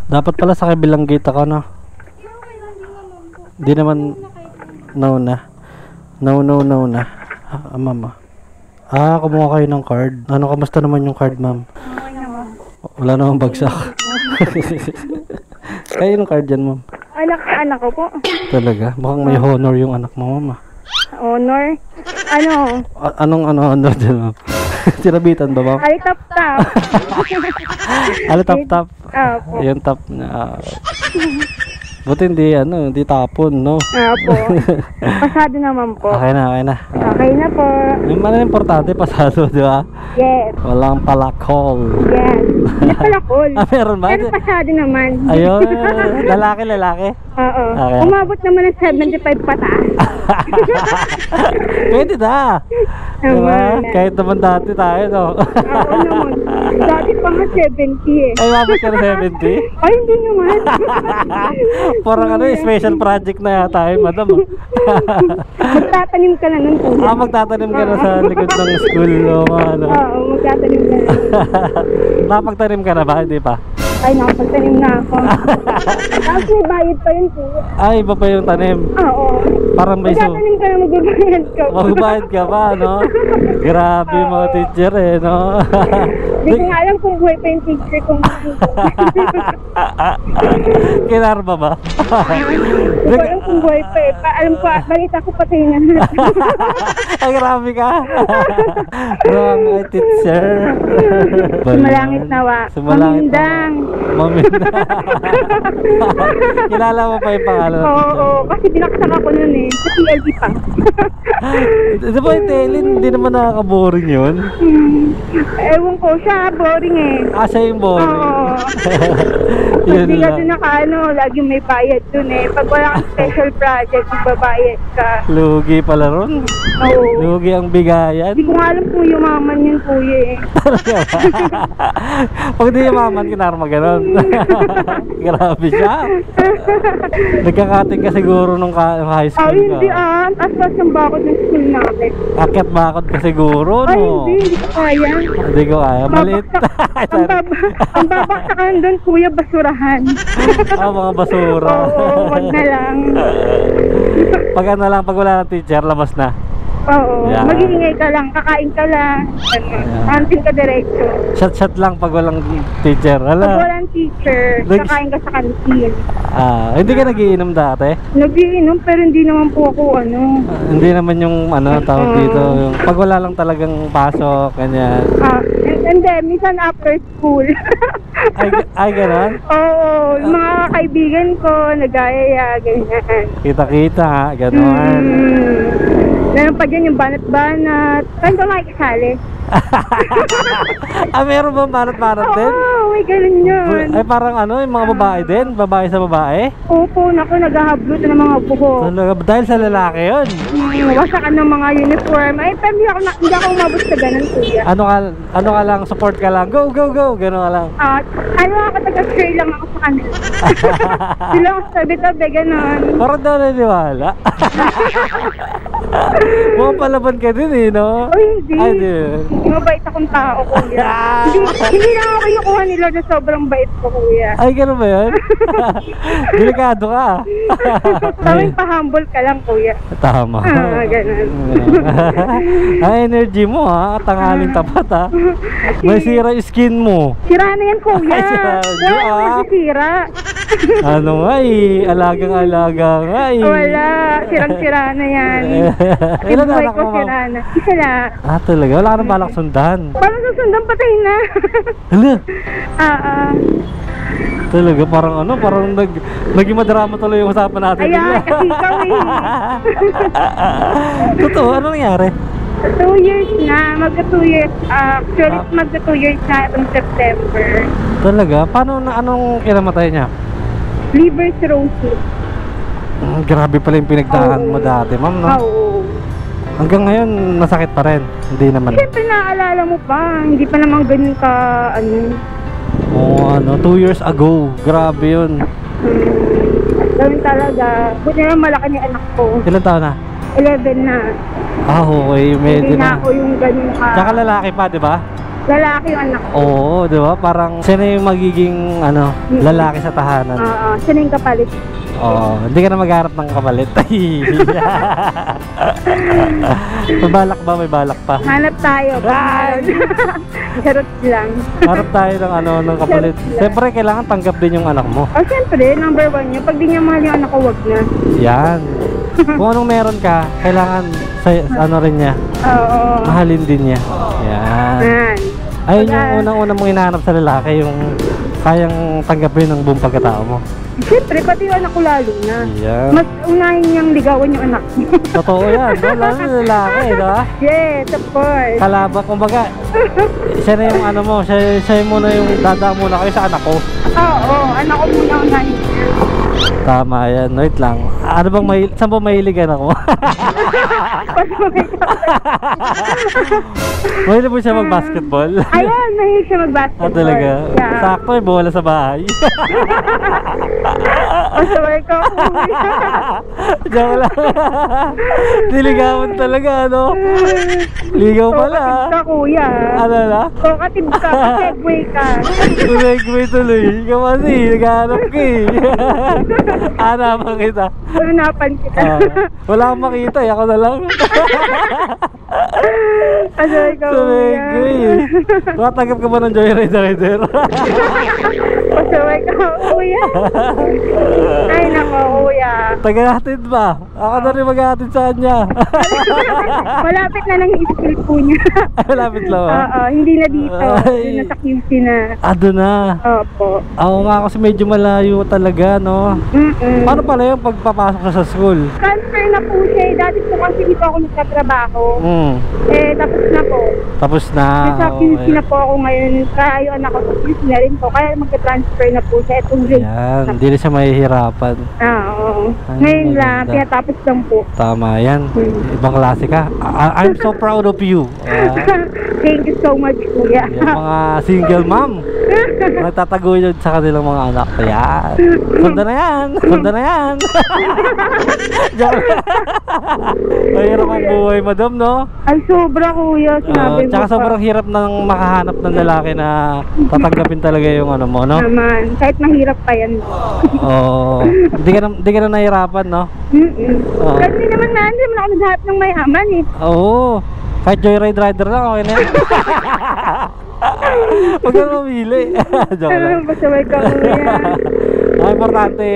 Dapat pala sa kabilang gate ako, no? Di naman nauna. Nauna. Mama. Kumuha kayo ng card. Ano, kamusta naman yung card, ma'am? Wala namang bagsak. Kaya yung card dyan, ma'am? Anak ko po. Talaga? Mukhang may honor yung anak mo, mama. Honor? Ano? Anong honor dyan, ma'am? Sinabitan ba, ma'am? Ay, tap. Tap. Opo. Yung tap na... Buti hindi tapon, no? Opo. Pasado naman po. Okay na. Okay na po. Yung importante, pasado, di ba? Yes. Walang palakol. Yes. Hindi pala cool. Meron ba? Pero pasado naman. Ayun. Lalaki? Oo. Okay. Umabot naman ng 75 pataas. Pwede na. Diba? Kahit naman dati tayo, no? Oo naman. Dati pa nga 70 eh. Ay, mabot ka na 70? Ay, hindi naman. Parang special project na yata tayo, madam. Magtatanim ka na nun po. Magtatanim ka na sa likod ng school, no? Oo, magtatanim ka na. Napagtanim ka na ba? Hindi pa? Ay, nakapagtanim na ako. Tapos may bayad pa yun po. Ay, iba pa yung tanim. Oo. Parang may magtatanim ka na, magbabayad ka. Magbabayad ka pa, no? Grabe yung mga teacher, no? Hindi ko nga alam kung buhay pa yung teacher kung Kinarma ba? Hindi ko alam kung buhay pa eh. Alam ko, balita ko patay na. Ay, grabe ka. Wrong my teacher. Sumalangit nawa. Mamindang. Kilala mo pa yung pangalan ng teacher? Oo, kasi binaksak ako nun eh. Sa PLD pa. Di ba yung Telin, hindi naman nakaka-boring yun? Ewan ko, siya boring eh. Siya yung boring. Oo. Yun Hindi ka lang. dun lagi may bayad dun eh. Pag wala kang special project, magbabayad ka. Lugi pala ron. Oo. Lugi ang bigayan. Hindi ko nga alam kung yumaman yun kuya eh. Pag di yumaman, kinarma ganon. Grabe siya. Nagkakating ka siguro nung high school Ay, ka. hindi Aspas yung bakod ng school namin. Akyat bakod ka siguro, Ay, no? hindi ko kaya. Hindi ko kaya. Maliit. Ang babaksakan doon, kuya, basurahan. Mga basura. Oo, wag na lang. Pag wala ng teacher, labas na. Oo, Yeah. mag-iingay ka lang, kakain ka lang. Kantin ka diretso. Shot lang pag walang teacher. Pag Hala. walang teacher, kakain ka sa kantin. Hindi ka nagiinom dati? Nagiinom pero hindi naman po ako Hindi naman yung tawag dito. Yung pag wala lang talagang pasok, ganyan. And then, minsan after school. Ay ganon? Oo, yung mga kaibigan ko, nag-aaya, ganyan. Kita-kita, ganon. Meron pa dyan yung banat-banat. Saan ka makikisali? Meron ba banat-banat din? Oo, may ganun yun. Ay parang yung mga babae din? Babae sa babae? Opo, naku, naghahablo ng mga buho. Dahil sa lalaki yun? Wasakan ng mga uniform. Ay, pero hindi ako umabot sa ganun, kuya. Ano ka lang, support ka lang, go, go, go, gano'n ka lang. Ako, taga-share lang ako sa kanila. Sila ako sabi-tabi, ganun. Parang daw naniwala. Mukhang palaban ka din eh, no? Ay, hindi. Ay, di. Mabait akong tao, kuya. Hindi lang ako kinukuha ni Lord na sobrang bait ko, kuya. Ay, gano'n ba yun? Delikado ka. Tawing pa-humble ka lang, kuya. Tama. Ganun. Ang energy mo tangaling tapat May sira yung skin mo. Sira na yan, kuya. Ay, sira. Wala naman nasisira. Ano nga alagang-alaga nga Wala, sirang-sira na yan. Ilan Buhay anak ko mo, ma'am? sira na. Isa na. Talaga? Wala ka nang balak sundan? Parang susundan, patay na. Hala, Talaga, parang naging madrama tuloy yung usapan natin. Ayan, kasi ikaw Totoo, ano nangyari? 2 years na, magka 2 years. Actually, magka 2 years na itong September. Talaga? Anong kinamatay niya? Liver cirrhosis. Grabe pala yung pinagdaanan mo dati, ma'am, no? Oo. Hanggang ngayon, masakit pa rin. Hindi naman. Siyempre naaalala mo pa, hindi pa naman ganun ka, 2 years ago. Grabe yun. Gawin talaga. Buti na malaki ni anak ko. Ilan taon na? 11 na. Okay. Medyo Hindi na na. ako yung ganun ka. Tsaka lalaki pa, di ba? Lalaki yung anak ko. Oo, di ba? Parang siya na yung magiging lalaki sa tahanan. Oo, siya na yung kapalit. Oo, hindi ka na magharap ng kapalit. May balak ba? May balak pa. Hanap tayo. Ay! Charot lang. Harap tayo ng kapalit. Siyempre, kailangan tanggap din yung anak mo. O siyempre, number 1 yun. Pag di niya mahal yung anak ko, wag na. Yan. Kung anong meron ka, kailangan rin niya. Oo. Mahalin din niya. Yan. Yan. Ayun yung unang-una mong hinahanap sa lalaki, yung kayang tanggapin ng buong pagkatao mo. Siyempre, pati yung anak ko lalo na. Yan. Mas unahin niyang ligawan yung anak ko. Totoo yan. Lalo na lalaki, diba? Yes, of course. Kalaba, kumbaga, siya na yung siya muna yung dada muna kayo sa anak ko. Oo, anak ko muna unahin. Tama yan. Wait lang. Ano bang saan ba mahiligan ako? Mahilig mo siya mag-basketball? Ayan, mahilig siya mag-basketball. Talaga? Yeah. Sakto, may bola sa bahay. Pasaway ka po. Joke lang. Diligawan talaga, Ligaw pala. Kokatib ka, kuya. Ano na? Kokatib ka, segway ka. Segway tuloy. Ikaw kasi, naghahanap ka Hanapan kita. Hanapan kita. Wala akong makita, ako na lang. Pasaway ka, kuya. Segway. Makatanggap ka ba ng Joyride? Pasaway ka, kuya. Ay, nako, kuya. Taga-hatid ba? Ako na rin mag-hatid sa kanya. Malapit na lang yung skill po niya. Malapit lang Oo, hindi na dito. Doon na sa QC na. Doon na. Opo. Ako nga kasi medyo malayo talaga, no? Paano pala yung pagpapasok ka sa school? Transfer na po siya. Dati po kasi di po ako nagtatrabaho. Tapos na po. Tapos na. Nasa QC na po ako ngayon. Kaya yung anak ko sa QC na rin po. Kaya magka-transfer na po siya. Itong grade. Yan, hindi na siya mahihirapan. Oo. Ay, Ngayon lang, maganda. pinatapos lang po. Tama yan. Ibang klase ka. I'm so proud of you. Thank you so much, kuya. Yung mga single mom. Nagtataguyod sa kanilang mga anak. Ayan. Ganda na yan. Ganda na yan. Joke lang. Mahirap ang buhay, madam, no? Ay, sobra, kuya. Sinabi mo Tsaka pa. sobrang hirap ng makahanap ng lalaki na tatanggapin talaga yung mo, no? Naman. Kahit mahirap pa yan. Oo. Hindi ka na nahirapan, no? Oo. Kasi naman hindi naman ako naghahanap ng mayaman eh. Oo. Kahit joyride rider lang, okay na yan. Huwag ka mamili. Joke lang. Pasaway ka, kuya. Ang importante,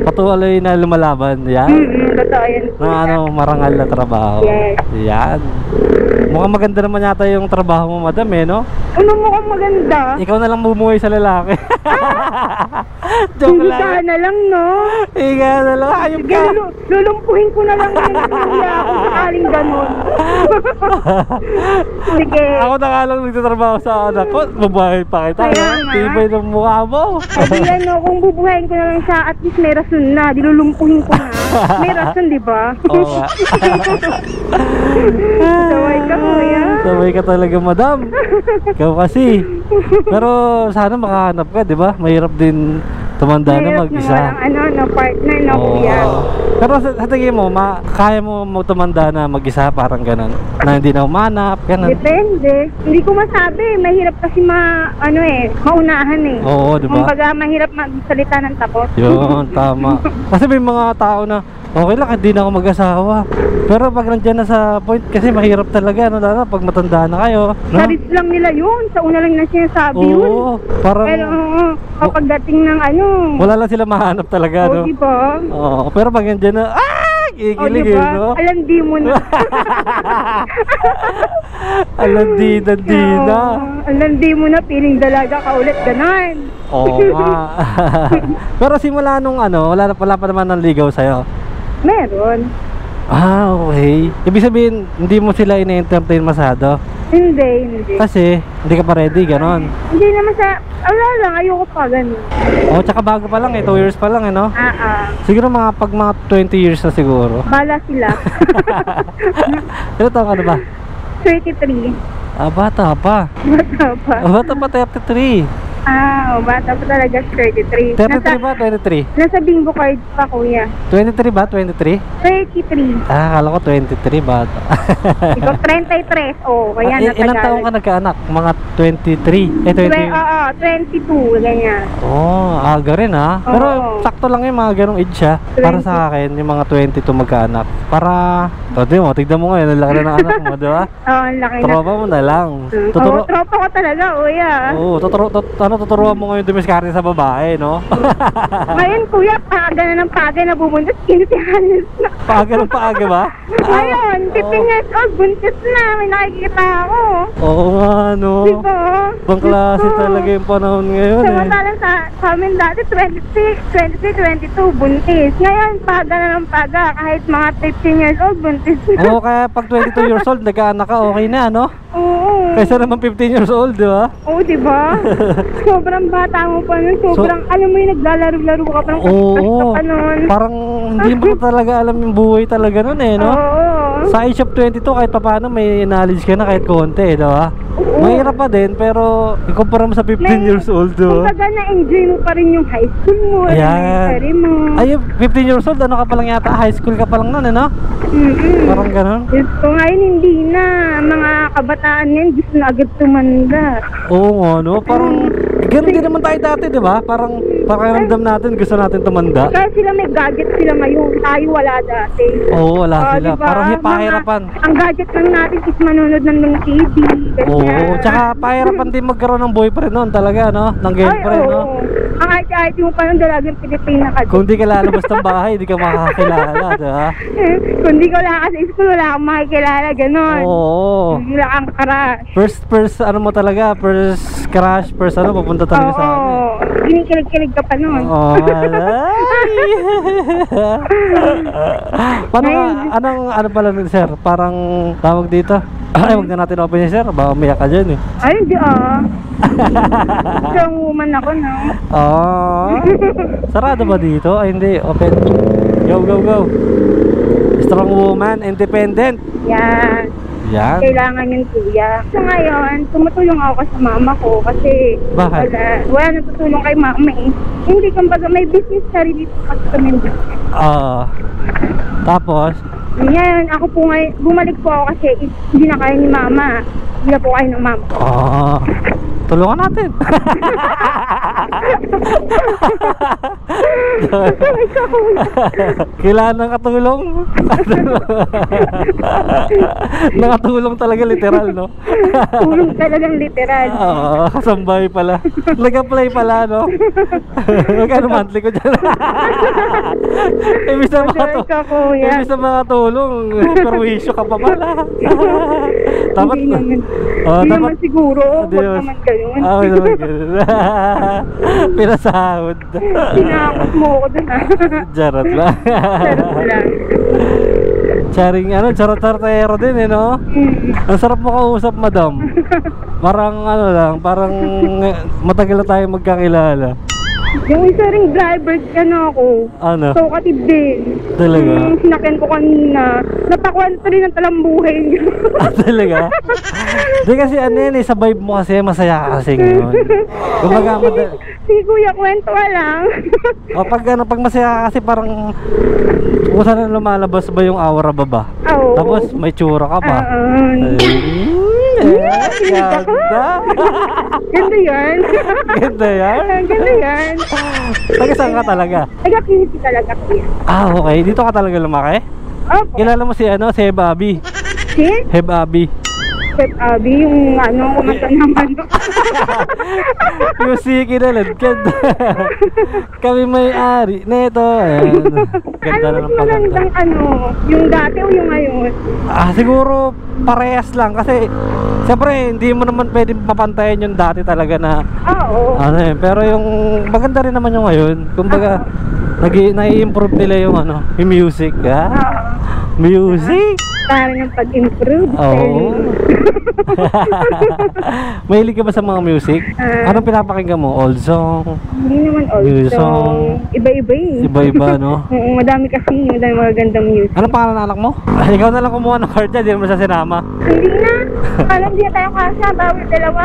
patuloy na lumalaban. Yan. Totoo yan. Na marangal na trabaho. Yes. Yan. Mukhang maganda naman yata yung trabaho mo, madam, no? Ano mo kang maganda? Ikaw na lang bumuhay sa lalaki. Joke Hindi lang. ka na lang, no? Ikaw na lang. Ayun Sige, ka. lulumpuhin ko na lang yun, kuya, kung sakaling ganun. Sige. Ako na nga lang nagtatrabaho sa anak ko. Babae pa kita. Kaya nga. Tibay ng mukha mo. Sabi yan, no, kung bubuhayin ko na lang siya, at least may rason na. Dilulumpuhin ko na. May rason, di ba? Oo nga. Saway ka, kuya. Sabay ka talaga, madam. Ikaw kasi. Pero sana makahanap ka, di ba? Mahirap din tumanda na Mahirap mag-isa. na walang partner, no, Oo. kuya. Pero sa tingin mo, kaya mo tumanda na mag-isa, parang ganun? Na hindi na umanap, ganun? Depende. Hindi ko masabi. Mahirap kasi maunahan eh. Oo, di ba? Kumbaga, mahirap magsalita ng tapos. Yun, tama. Kasi may mga tao na, okay lang, hindi na ako mag-asawa. Pero pag nandiyan na sa point, kasi mahirap talaga, lalo pag matanda na kayo. No? Sa risk lang nila yun. Sa una lang na sinasabi yun. Oo, parang Pero kapag dating ng wala lang sila mahanap talaga, no? di ba? Oo, pero pag nandiyan na, kikilig, di ba? no? Alam di mo na. Alam, di na. Alam di mo na, piling dalaga ka ulit, ganon. Oo nga. Pero simula nung wala pa naman ng ligaw sa'yo. Meron. Okay. Ibig sabihin, hindi mo sila ina-entertain masyado? Hindi. Kasi, hindi ka pa ready, ganon. Hindi naman wala lang, ayoko pa, ganon. Tsaka bago pa lang 2 years pa lang, no? Siguro pag mga 20 years na siguro. Bala sila. Ilan taon ka na ba? 33. Bata pa. Bata pa. Bata pa, 33. Bata pa talaga, 33. 33 ba? 23? Nasa bingo card pa, kuya. 23 ba? 23? 33. Kala ko 23 ba? Ikaw, 33. Kaya Ilang taong ka nagkaanak? Mga 23? 22, ganyan. Aga rin ha. Pero Oo. sakto lang yung mga ganong age ha. Para sa akin, yung mga 22 magkaanak. Para, tignan mo ngayon, ang laki na ng anak mo, di ba? Ang laki na. Tropa mo na lang. Tropa ko talaga, kuya. Tuturuan mo ngayon dumiskarte sa babae, no? Ngayon, kuya, paga na ng paga na bubuntis, 15 anos na. Paaga ng paaga ba? Ngayon, 15 years old, buntis na. May nakikita ako. Oo nga, no? Diba? Ibang klase talaga yung panahon ngayon eh. Samantalang sa amin dati, 23, 22, buntis. Ngayon, paga na ng paga. Kahit mga 15 years old, buntis na. Kaya pag 22 years old, nagkaanak ka, okay na, no? Oo. Kaysa naman 15 years old, di ba? Oo, diba? Sobrang bata mo pa nun. Sobrang, alam mo yung naglalaro-laro ka pa ng kaskas ka pa nun. Parang hindi mo talaga alam yung buhay talaga nun eh, no? Oo. Sa age of 22, kahit paano may knowledge ka na kahit konti, di ba? Mahirap pa din, pero ikumpara mo sa 15 years old, di ba? Kumbaga na-enjoy mo pa rin yung high school mo, elementary mo. Ay, 15 years old, ano ka pa lang yata? High school ka pa lang nun, eh, no? Parang ganun. So ngayon hindi na. Mga kabataan yan, gusto na agad tumanda. Oo nga, no? Parang, ganun din naman tayo dati, di ba? Parang, pakiramdam natin, gusto natin tumanda. Kaya sila may gadget sila ngayon, tayo wala dati. Oo, wala sila. Diba? Parang pahirapan. Ang gadget lang natin is manonood ng TV. Oo, tsaka pahirapan din magkaroon ng boyfriend noon talaga, no? Ng girlfriend, no? Ang arte-arte mo pa nung dalagang Pilipina ka. Kung di ka lalabas ng bahay, di ka makakakilala, di ba? Kung di ka wala ka sa school, wala kang makikilala, gano'n. Oo. Wala kang crush. First, ano mo talaga, first crush, first ano, papunta talaga sa akin. Oo. Ginikilig-kilig ka pa nun. Oo. Paano nga, ano pala nun, sir? Parang tawag dito. Ay, wag na natin open yun, sir. Baka umiyak ka dyan, eh. Ay, hindi Strong woman ako, no? Sarado ba dito? Ay, hindi. Open. Go, go, go. Strong woman, independent. Yan. Yan. Kailangan yun, kuya. So ngayon, tumutulong ako sa mama ko kasi Bakit? wala natutulong kay mama eh. Hindi, kumbaga may business sarili kasi kami. Tapos? Ngayon, ako po ngayon, bumalik po ako kasi hindi na kaya ni mama. Hindi na po kaya ng mama. Tulungan natin. Kailangan ng katulong. Nakatulong talaga literal, no? Tulong talagang literal. Kasambay pala. Nag-apply pala, no? Magkano monthly ko dyan? Ibig sa makatulong, perwisyo ka pa pala. Dapat Hindi naman siguro. Huwag naman ganun. Huwag naman ganun. Pinasahod. Pinakot mo ako dun Charot lang. Charot lang. Charing charot-charotero din eh, no? Ang sarap mo kausap, madam. Parang parang matagal na tayo magkakilala. Yung isa ring driver, ako. Ano? Talkative din. Talaga? Sinakyan ko kanina. Napakuan pa rin ang talambuhay niya. Talaga? Di kasi sa vibe mo kasi, masaya ka kasi ngayon. Kumbaga, Si Kuya, kwento lang. pag masaya ka kasi parang kung saan lumalabas ba yung aura ba? Oo. Tapos may tsura ka pa. Ganda. Ganda yan. Ganda yan? Ganda yan. Taga saan ka talaga? Taga-Quincy talaga, kuya. Okay. Dito ka talaga lumaki? Opo. Kilala mo si Heb Abi? Si? Heb Abi. Chef Abby, yung kumanta naman. Yung siki na lagkad. Kami may-ari neto. Ganda na ng paganda. Yung dati o yung ngayon? Siguro parehas lang kasi siyempre hindi mo naman pwedeng papantayan yung dati talaga na pero yung maganda rin naman yung ngayon. Kumbaga nai-improve nila yung yung music. Music! Parang yung pag-improve. Oo. Mahilig ka ba sa mga music? Anong pinapakinggan mo? Old song? Hindi naman old New song. song. Iba-iba eh. Iba-iba, no? Madami mga gandang music. Anong pangalan ng anak mo? Ikaw na lang kumuha ng card niya, di naman siya sinama. Hindi na. Alam, hindi tayo kasya, bawal dalawa.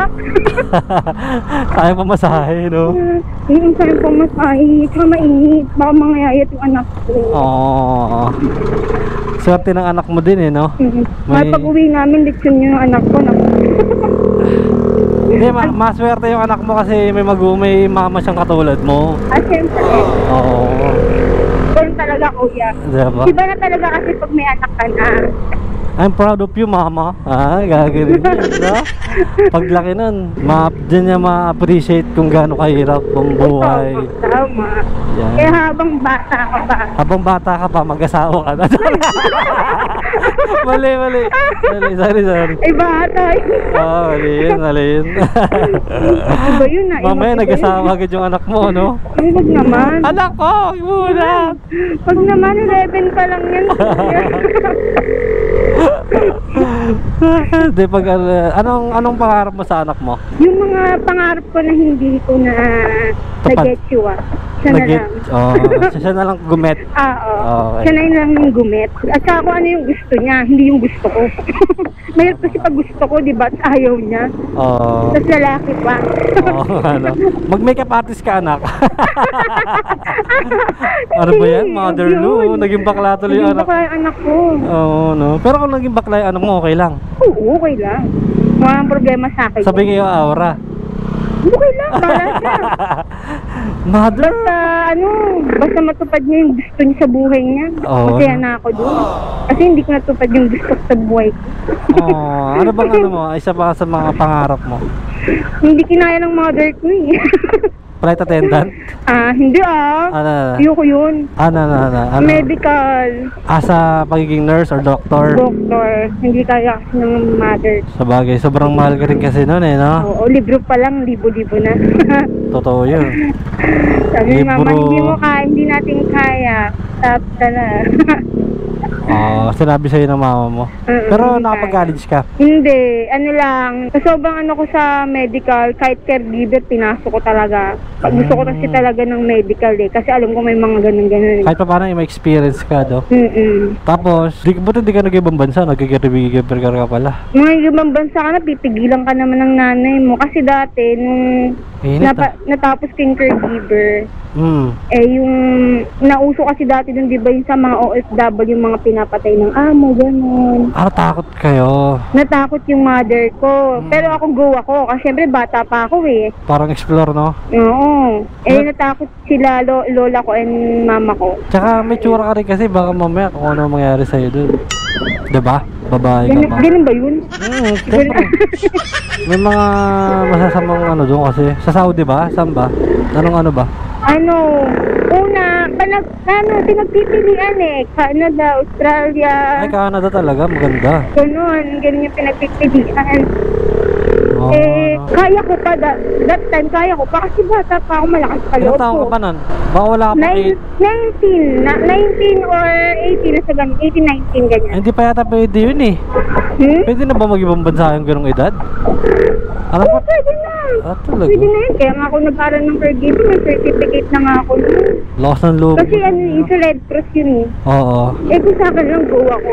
Kaya pamasahe, no? Yung sa'yo pumasahe, tsaka mainit. Baka mangayayat yung anak ko. Oo. Swerte ng anak mo din, eh, no? May pag-uwi namin, leksyon yung anak ko. Hindi, maswerte yung anak mo kasi may mama siyang katulad mo. Siyempre. Oo. Ganun talaga, kuya. Diba? Iba na talaga kasi pag may anak ka na. I'm proud of you, mama. Gagawin yun, no? Paglaki nun, dyan niya ma-appreciate kung gaano kahirap ang buhay. Tama. Yan. Kaya habang bata ka ba? Habang bata ka pa, mag-asawa ka na. Mali. Sorry. Ay, bata. Mali yun. Iba yun na. Mamaya, nag-asawa agad yung anak mo, no? Ay, wag naman. Anak ko, muna! Wag naman, 11 pa lang yan. Di pag anong pangarap mo sa anak mo? Yung mga pangarap ko na hindi ko na na-get you Siya na lang. Siya na lang gumet. Oo. Okay. Siya na lang yung gumet. At saka kung ano yung gusto niya, hindi yung gusto ko. Mahirap kasi pag gusto ko, di ba? Ayaw niya. Oo. Tapos lalaki pa. Mag-makeup artist ka, anak. Ano ba yan? Mother Lou. Naging bakla tuloy yung anak. Naging bakla yung anak ko. Oo, no. Pero kung naging bakla yung anak mo, okay lang. Oo, okay lang. Walang problema sa akin. Sabi kayo, aura. Okay lang, bahala siya. Mother. Basta matupad niya yung gusto niya sa buhay niya. Oo. Masaya na ako doon. Kasi hindi ko natupad yung gusto ko sa buhay ko. Ano bang mo? Isa pa sa mga pangarap mo? Hindi kinaya ng mother ko eh. Flight attendant? Hindi Ano? Ayoko yun. Ano? Medical. Sa pagiging nurse or doctor? Doctor. Hindi kaya kasi ng mother. Sa bagay, sobrang mahal ka rin kasi noon, eh, no? Oo, libro pa lang, libo-libo na. Totoo yun. Sabi ni mama, Libro. hindi mo kaya, hindi natin kaya. Stop ka na. Sinabi sa'yo ng mama mo. Pero hindi nakapag-college ka? Hindi, sa sobrang ko sa medical, kahit caregiver, pinasok ko talaga. Gusto ko kasi talaga ng medical kasi alam ko may mga ganun-ganun. Kahit pa paano may experience ka, do? Tapos, buti di ka nag-ibang bansa, nag-caregiver ka pala. Mga ibang bansa ka na, pipigilan ka naman ng nanay mo. Kasi dati, nung natapos ko yung caregiver, yung nauso kasi dati dun, di ba, yung sa mga OFW, yung mga pinapatay ng amo, gano'n. Takot kayo. Natakot yung mother ko. Pero ako go ako, kasi syempre bata pa ako eh. Parang explore, no? Oo. Natakot sila lola ko and mama ko. Tsaka may tsura ka rin kasi baka mamaya kung ano mangyari sa'yo dun. Diba? Babae ka pa. Ganun ba yun? Siyempre. May mga masasamang doon kasi. Sa Saudi ba? Saan ba? Anong ba? Pinagpipilian Canada, Australia. Ay, Canada talaga. Maganda. Ganun yung pinagpipilian. Kaya ko pa, that time kaya ko pa kasi bata pa ako, malakas pa loob Ilang taon ko. ka pa nun? Baka wala ka pa 19 or 18 na sa ganun, 18, 19 ganyan. Hindi pa yata pwede yun eh. Pwede na ba mag-ibang bansa yung ganung edad? Alam ko? Pwede na. Talaga? Pwede na yun. Kaya nga ako nag-aral ng caregiver, may certificate na nga ako. Lakas ng loob. Kasi yung sa Red Cross yun eh. Oo. Kung sa akin lang go ako.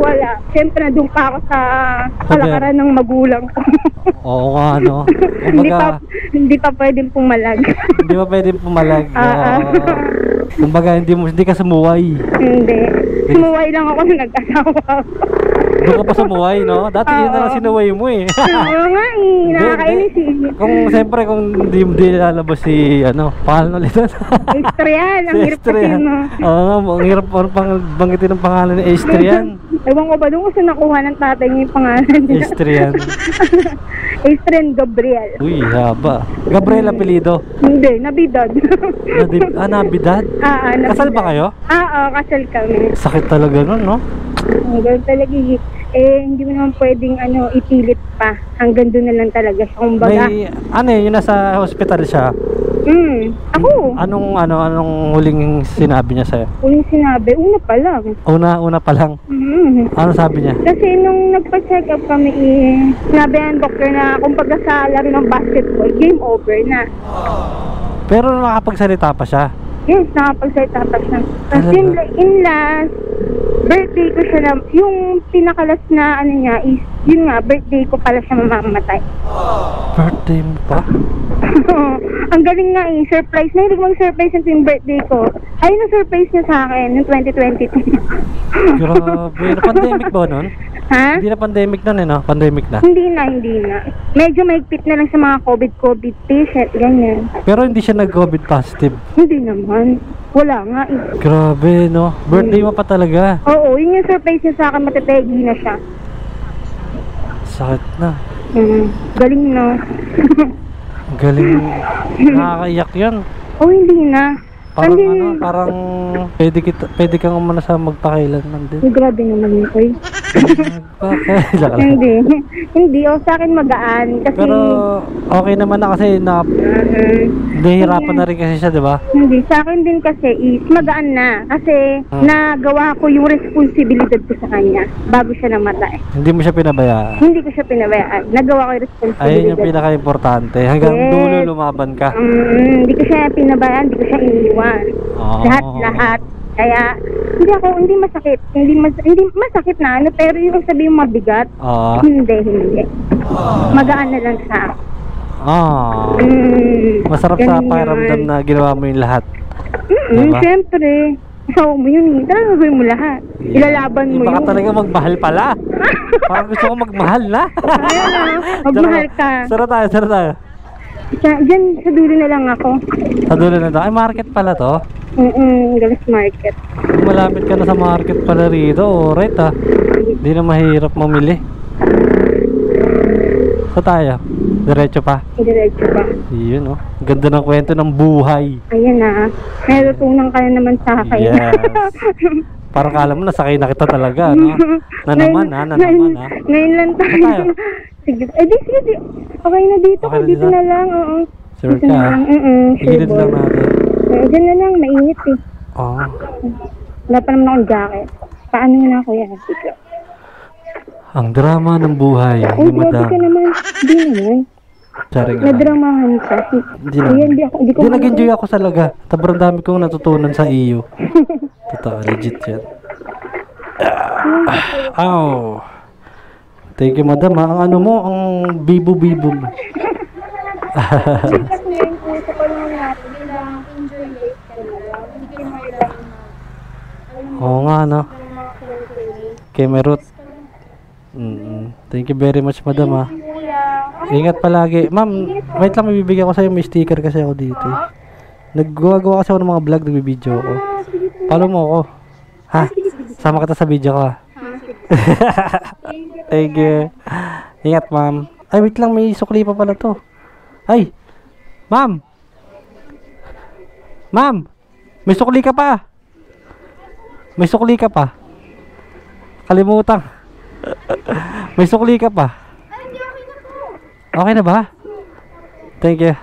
Wala. Siyempre nandun pa ako sa kalakaran ng magulang ko. Oo nga, no? Hindi pa pwedeng pumalag. Hindi pa pwedeng pumalag. Kumbaga, hindi ka sumuway. Hindi. Sumuway lang ako nung nag-asawa. Doon ka pa sumuway, no? Dati yun na lang sinuway mo eh. Oo nga eh. Nakakainis eh. Siyempre, kung hindi lalabas si, pangalan ulit doon. Estrian. Ang hirap kasi mo. Oo nga, ang hirap banggitin ng pangalan ni Estrian. Ewan ko ba doon kung saan nakuha ng tatay niya yung pangalan niya. Estrian. Estrian Gabriel. Uy, haba. Gabriel apelido? Hindi, Nabidad. Nabidad? Nabidad. Kasal ba kayo? Oo, kasal kami. Sakit talaga nun, no? Ganun talaga hindi mo naman pwedeng ipilit pa. Hanggang doon na lang talaga siya. Kumbaga. May, yun nasa hospital siya. Ako. Anong huling sinabi niya sa'yo? Huling sinabi? Una pa lang. Una pa lang? Ano sabi niya? Kasi nung nagpa-check up kami, sinabi ng doktor na kung pagka sa laro ng basketball, game over na. Pero nakapagsalita pa siya? Yes, nakapagsalita pa siya. Tapos in last, birthday ko siya na, yung pinakalas na ano niya is, yun nga, birthday ko pala siya mamamatay. Birthday mo pa? Ang galing nga eh, surprise. Nahilig mag-surprise yung tuwing birthday ko. Ayun ang surprise niya sa akin, noong 2022. Grabe, pandemic ba nun? Ha? Hindi na pandemic nun eh, no? Pandemic na. Hindi na. Medyo mahigpit na lang sa mga COVID patient, ganyan. Pero hindi siya nag-COVID positive. Hindi naman. Wala nga eh. Grabe, no? Birthday mo pa talaga. Oo, yun yung surprise niya sa akin, matetegi na siya. Sakit na. Galing na. Galing. Nakakaiyak yun. Oh, hindi na. Parang Hindi. ano, parang pwede kang umana sa magpakailanman din. Ay, grabe naman yun, Koy. Magpakailan ka lang. Hindi. O, sa akin magaan. Kasi, Pero okay naman na kasi nahihirapan na rin kasi siya, di ba? hindi. Sa akin din kasi is magaan na. Kasi, nagawa ko yung responsibilidad ko sa kanya bago siya namatay. Hindi mo siya pinabayaan. Hindi ko siya pinabayaan. Nagawa ko yung responsibilidad. Ayun yung pinaka-importante. Hanggang Yes. dulo lumaban ka. Hindi ko siya pinabayaan. Hindi ko siya iniwan. Oo. Lahat. Kaya, hindi masakit. Hindi masakit na ano, pero yung sabihin mabigat, Oo. hindi. Magaan na lang sa akin. Masarap sa ganyan. pakiramdam na ginawa mo yung lahat. Diba? Siyempre. Asawa mo yun. Talagang gawin mo lahat. Ilalaban mo Baka yun. talaga magmahal pala. Parang gusto ko magmahal na. Ayun na. Magmahal ka. Sara tayo. Diyan sa dulo na lang ako. Sa dulo na to. Ay, market pala to. Galas market. Malapit ka na sa market pala rito. Alright ah. Hindi na mahirap mamili. So tayo. Diretso pa. Diretso ba? Yun oh. Ganda ng kwento ng buhay. Ayan na. May tutunan ka na naman sa akin. Yes. Parang kala mo nasakay na kita talaga, no? Na naman ha. Ngayon lang tayo. Tayo. Sige. Sige. Okay na dito. Okay na Dito dito? na lang. Oo. Sure Dito ka na ha? lang. Sige, Sure dito boy. lang natin. Diyan na lang. Mainit eh. Oo. Wala pa naman akong jacket. Paano na ako yan? Sige. Ang drama ng buhay Ay, ni grabe Madam. ka naman. Hindi naman. Charing nga. Nadramahan ka. Hindi naman. Ayan, hindi ko nag-enjoy ako talaga. Sobrang dami kong natutunan sa iyo. Totoo, legit yan. Ow. Thank you, Madam. Ha? Ang ano mo, ang bibo-bibo mo. Kasi ngayon po sa panahon natin, bilang enjoy life ka na lang. Hindi kayo mahirapan na. Oo nga, no? Mga kulay-kulay. Kemerut. Thank you very much, Madam. Ha? Kuya. Ingat palagi. Ma'am, wait lang, may bibigyan ko sa'yo. May sticker kasi ako dito. Naggawa kasi ako ng mga vlog, nagbibideo ako. Follow mo ako. Ha? Sama kita sa video ko, ha? Thank you. Ingat, ma'am. Ay, wait lang, may sukli pa pala to. Ay! Ma'am! Ma'am! May sukli ka pa! May sukli ka pa. Kalimutan. May sukli ka pa. Okay na ba? Thank you.